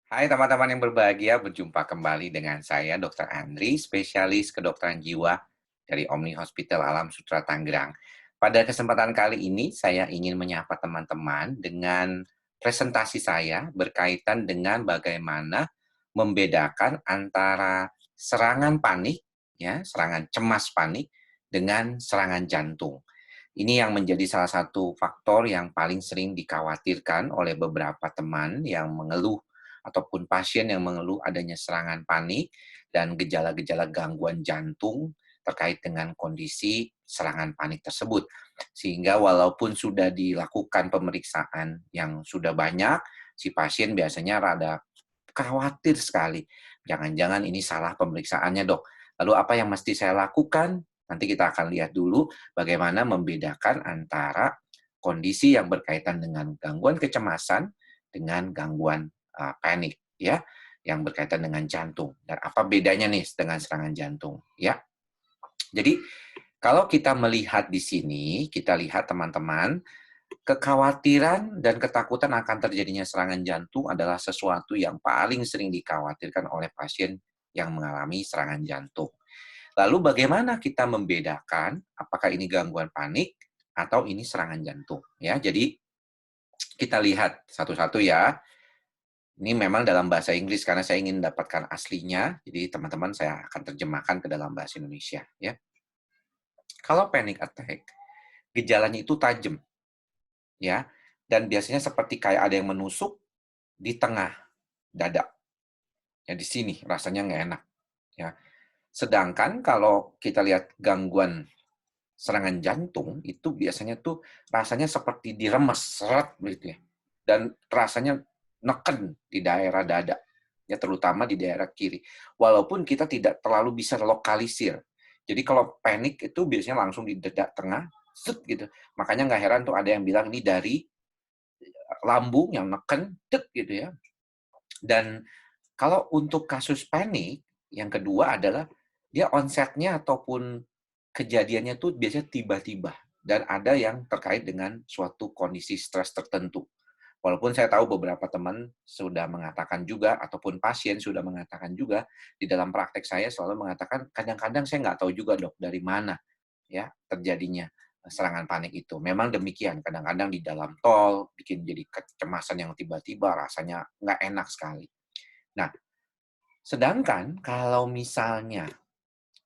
Hai teman-teman yang berbahagia, berjumpa kembali dengan saya Dr. Andri, spesialis kedokteran jiwa dari Omni Hospital Alam Sutra Tangerang. Pada kesempatan kali ini saya ingin menyapa teman-teman dengan presentasi saya berkaitan dengan bagaimana membedakan antara serangan panik, ya, serangan cemas panik dengan serangan jantung. Ini yang menjadi salah satu faktor yang paling sering dikhawatirkan oleh beberapa teman yang mengeluh ataupun pasien yang mengeluh adanya serangan panik dan gejala-gejala gangguan jantung terkait dengan kondisi serangan panik tersebut. Sehingga walaupun sudah dilakukan pemeriksaan yang sudah banyak, si pasien biasanya rada khawatir sekali. Jangan-jangan ini salah pemeriksaannya, Dok. Lalu apa yang mesti saya lakukan? Nanti kita akan lihat dulu bagaimana membedakan antara kondisi yang berkaitan dengan gangguan kecemasan dengan gangguan panik, ya, yang berkaitan dengan jantung. Dan apa bedanya nih dengan serangan jantung, ya. Jadi kalau kita melihat di sini, kita lihat teman-teman, kekhawatiran dan ketakutan akan terjadinya serangan jantung adalah sesuatu yang paling sering dikhawatirkan oleh pasien yang mengalami serangan jantung. Lalu bagaimana kita membedakan apakah ini gangguan panik atau ini serangan jantung, ya. Jadi kita lihat satu-satu ya. Ini memang dalam bahasa Inggris karena saya ingin dapatkan aslinya, jadi teman-teman saya akan terjemahkan ke dalam bahasa Indonesia, ya. Kalau panic attack, gejalanya itu tajam, ya, dan biasanya seperti kayak ada yang menusuk di tengah dada, ya di sini rasanya nggak enak, ya. Sedangkan kalau kita lihat gangguan serangan jantung, itu biasanya tuh rasanya seperti diremes, seret gitu ya, dan rasanya neken di daerah dada, ya terutama di daerah kiri. Walaupun kita tidak terlalu bisa lokalisir. Jadi kalau panik itu biasanya langsung di dada tengah, set gitu. Makanya nggak heran tuh ada yang bilang ini dari lambung yang neken, dek gitu ya. Dan kalau untuk kasus panik, yang kedua adalah dia onsetnya ataupun kejadiannya tuh biasanya tiba-tiba dan ada yang terkait dengan suatu kondisi stres tertentu. Walaupun saya tahu beberapa teman sudah mengatakan juga ataupun pasien sudah mengatakan juga di dalam praktek saya selalu mengatakan kadang-kadang saya nggak tahu juga dok dari mana ya terjadinya serangan panik itu. Memang demikian, kadang-kadang di dalam tol bikin jadi kecemasan yang tiba-tiba rasanya nggak enak sekali. Nah, sedangkan kalau misalnya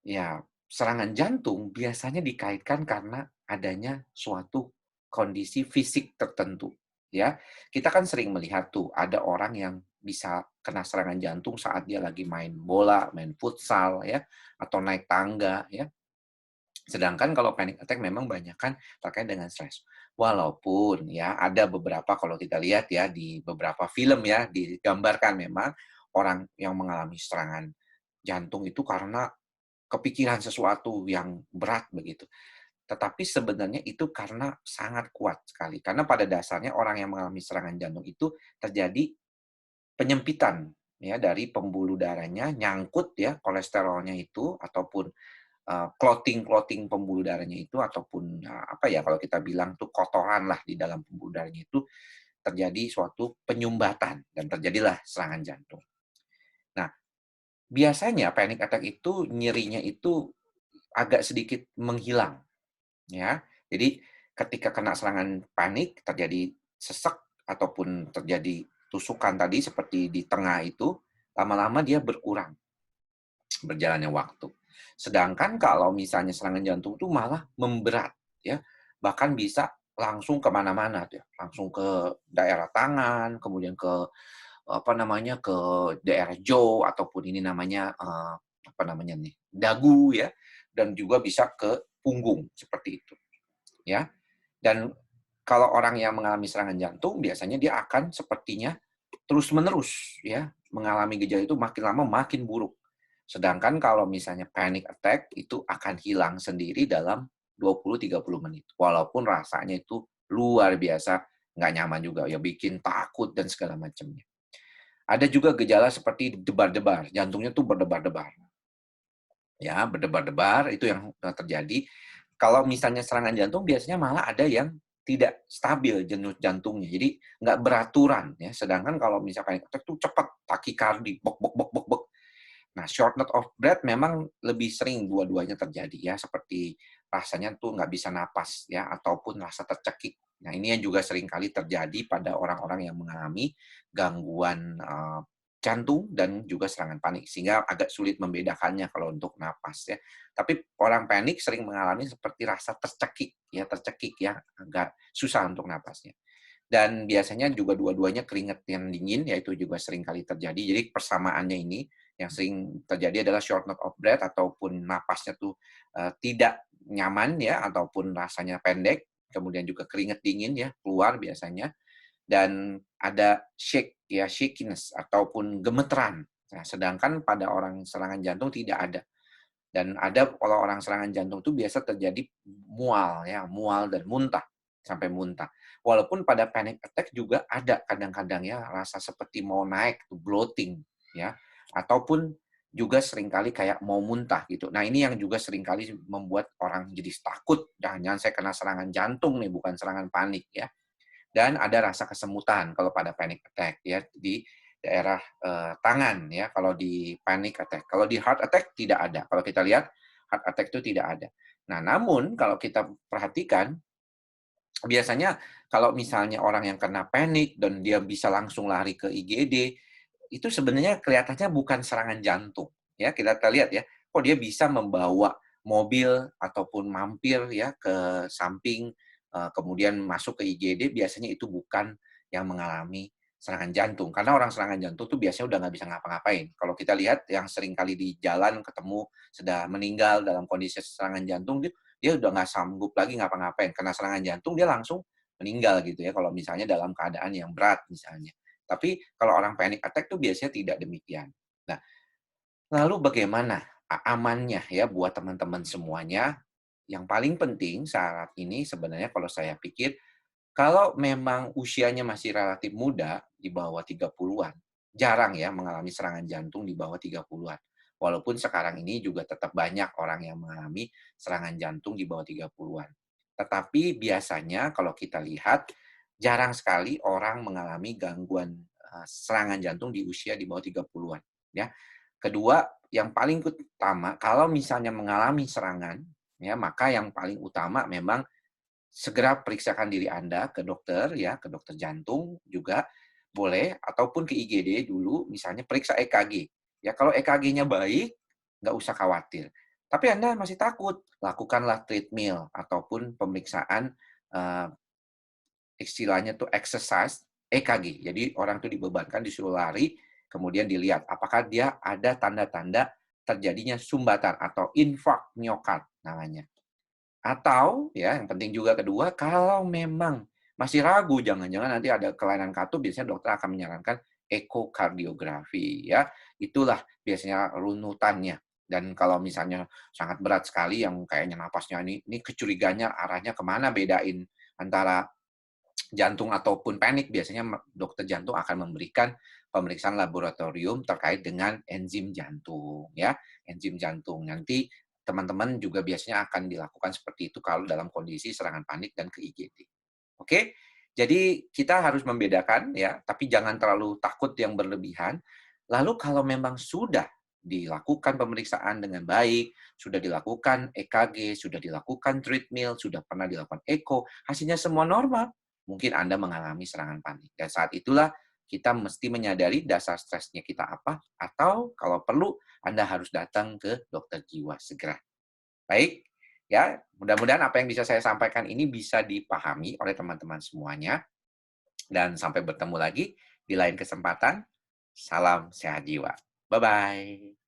ya serangan jantung biasanya dikaitkan karena adanya suatu kondisi fisik tertentu, ya. Kita kan sering melihat tuh ada orang yang bisa kena serangan jantung saat dia lagi main bola, main futsal ya, atau naik tangga ya. Sedangkan kalau panic attack memang banyak kan terkait dengan stres. Walaupun ya ada beberapa kalau kita lihat ya di beberapa film ya digambarkan memang orang yang mengalami serangan jantung itu karena kepikiran sesuatu yang berat begitu. Tetapi sebenarnya itu karena sangat kuat sekali. Karena pada dasarnya orang yang mengalami serangan jantung itu terjadi penyempitan ya dari pembuluh darahnya nyangkut ya kolesterolnya itu ataupun clotting pembuluh darahnya itu ataupun, apa ya, kalau kita bilang tuh kotoran lah di dalam pembuluh darahnya itu terjadi suatu penyumbatan dan terjadilah serangan jantung. Nah, biasanya panic attack itu nyerinya itu agak sedikit menghilang, ya. Jadi ketika kena serangan panik terjadi sesek ataupun terjadi tusukan tadi seperti di tengah itu, lama-lama dia berkurang berjalannya waktu. Sedangkan kalau misalnya serangan jantung itu malah memberat, ya. Bahkan bisa langsung ke mana-mana tuh, ya, langsung ke daerah tangan, kemudian ke, apa namanya, ke daerah jaw ataupun ini namanya, apa namanya nih, dagu ya, dan juga bisa ke punggung, seperti itu, ya. Dan kalau orang yang mengalami serangan jantung biasanya dia akan sepertinya terus-menerus ya, mengalami gejala itu makin lama makin buruk. Sedangkan kalau misalnya panic attack itu akan hilang sendiri dalam 20-30 menit. Walaupun rasanya itu luar biasa nggak nyaman juga, ya bikin takut dan segala macamnya. Ada juga gejala seperti debar-debar, jantungnya tuh berdebar-debar. Ya, berdebar-debar itu yang terjadi. Kalau misalnya serangan jantung biasanya malah ada yang tidak stabil denyut jantungnya, jadi nggak beraturan ya. Sedangkan kalau misalkan panic attack tuh cepat, takikardi, bok bok bok bok bok. Nah, shortness of breath memang lebih sering dua-duanya terjadi ya, seperti rasanya tuh nggak bisa napas ya, ataupun rasa tercekik. Nah, ini yang juga sering kali terjadi pada orang-orang yang mengalami gangguan jantung dan juga serangan panik, sehingga agak sulit membedakannya kalau untuk napas ya. Tapi orang panik sering mengalami seperti rasa tercekik ya, agak susah untuk napasnya. Dan biasanya juga dua-duanya keringat yang dingin, yaitu juga sering kali terjadi. Jadi persamaannya ini yang sering terjadi adalah shortness of breath ataupun napasnya tuh tidak nyaman ya, ataupun rasanya pendek. Kemudian juga keringat dingin ya keluar biasanya, dan ada shakiness ataupun gemeteran. Nah, sedangkan pada orang serangan jantung tidak ada. Dan ada kalau orang serangan jantung itu biasa terjadi mual ya, mual dan muntah, sampai muntah. Walaupun pada panic attack juga ada kadang-kadang ya rasa seperti mau naik, bloating ya, ataupun juga seringkali kayak mau muntah gitu. Nah, ini yang juga seringkali membuat orang jadi takut, jangan-jangan saya kena serangan jantung nih, bukan serangan panik ya. Dan ada rasa kesemutan kalau pada panic attack ya di daerah tangan ya kalau di panic attack. Kalau di heart attack tidak ada. Kalau kita lihat heart attack itu tidak ada. Nah, namun kalau kita perhatikan biasanya kalau misalnya orang yang kena panik dan dia bisa langsung lari ke IGD, itu sebenarnya kelihatannya bukan serangan jantung. Ya, kita lihat ya, kok dia bisa membawa mobil ataupun mampir ya ke samping, kemudian masuk ke IGD, biasanya itu bukan yang mengalami serangan jantung. Karena orang serangan jantung tuh biasanya udah nggak bisa ngapa-ngapain. Kalau kita lihat yang sering kali di jalan ketemu sudah meninggal dalam kondisi serangan jantung, dia udah nggak sanggup lagi ngapa-ngapain. Kena serangan jantung, dia langsung meninggal gitu ya, kalau misalnya dalam keadaan yang berat misalnya. Tapi kalau orang panic attack tuh biasanya tidak demikian. Nah, lalu bagaimana amannya ya buat teman-teman semuanya? Yang paling penting saat ini sebenarnya kalau saya pikir, kalau memang usianya masih relatif muda, di bawah 30-an, jarang ya mengalami serangan jantung di bawah 30-an. Walaupun sekarang ini juga tetap banyak orang yang mengalami serangan jantung di bawah 30-an. Tetapi biasanya kalau kita lihat, jarang sekali orang mengalami gangguan serangan jantung di usia di bawah 30-an. Ya. Kedua, yang paling utama, kalau misalnya mengalami serangan, ya maka yang paling utama memang segera periksakan diri Anda ke dokter ya, ke dokter jantung juga boleh, ataupun ke IGD dulu, misalnya periksa EKG. Ya kalau EKG-nya baik, nggak usah khawatir. Tapi Anda masih takut, lakukanlah treadmill ataupun pemeriksaan istilahnya tuh exercise EKG. Jadi orang tuh dibebankan, disuruh lari, kemudian dilihat apakah dia ada tanda-tanda terjadinya sumbatan atau infark miokard namanya. Atau ya yang penting juga kedua, kalau memang masih ragu jangan-jangan nanti ada kelainan katup, biasanya dokter akan menyarankan ekokardiografi ya. Itulah biasanya runutannya. Dan kalau misalnya sangat berat sekali yang kayaknya napasnya ini kecurigaannya arahnya kemana, bedain antara jantung ataupun panik, biasanya dokter jantung akan memberikan pemeriksaan laboratorium terkait dengan enzim jantung ya, enzim jantung. Nanti teman-teman juga biasanya akan dilakukan seperti itu kalau dalam kondisi serangan panik dan ke IGD. Oke? Jadi kita harus membedakan ya, tapi jangan terlalu takut yang berlebihan. Lalu kalau memang sudah dilakukan pemeriksaan dengan baik, sudah dilakukan EKG, sudah dilakukan treadmill, sudah pernah dilakukan eko, hasilnya semua normal, mungkin Anda mengalami serangan panik. Dan saat itulah kita mesti menyadari dasar stresnya kita apa, atau kalau perlu Anda harus datang ke dokter jiwa segera. Baik, ya, mudah-mudahan apa yang bisa saya sampaikan ini bisa dipahami oleh teman-teman semuanya. Dan sampai bertemu lagi di lain kesempatan. Salam sehat jiwa. Bye-bye.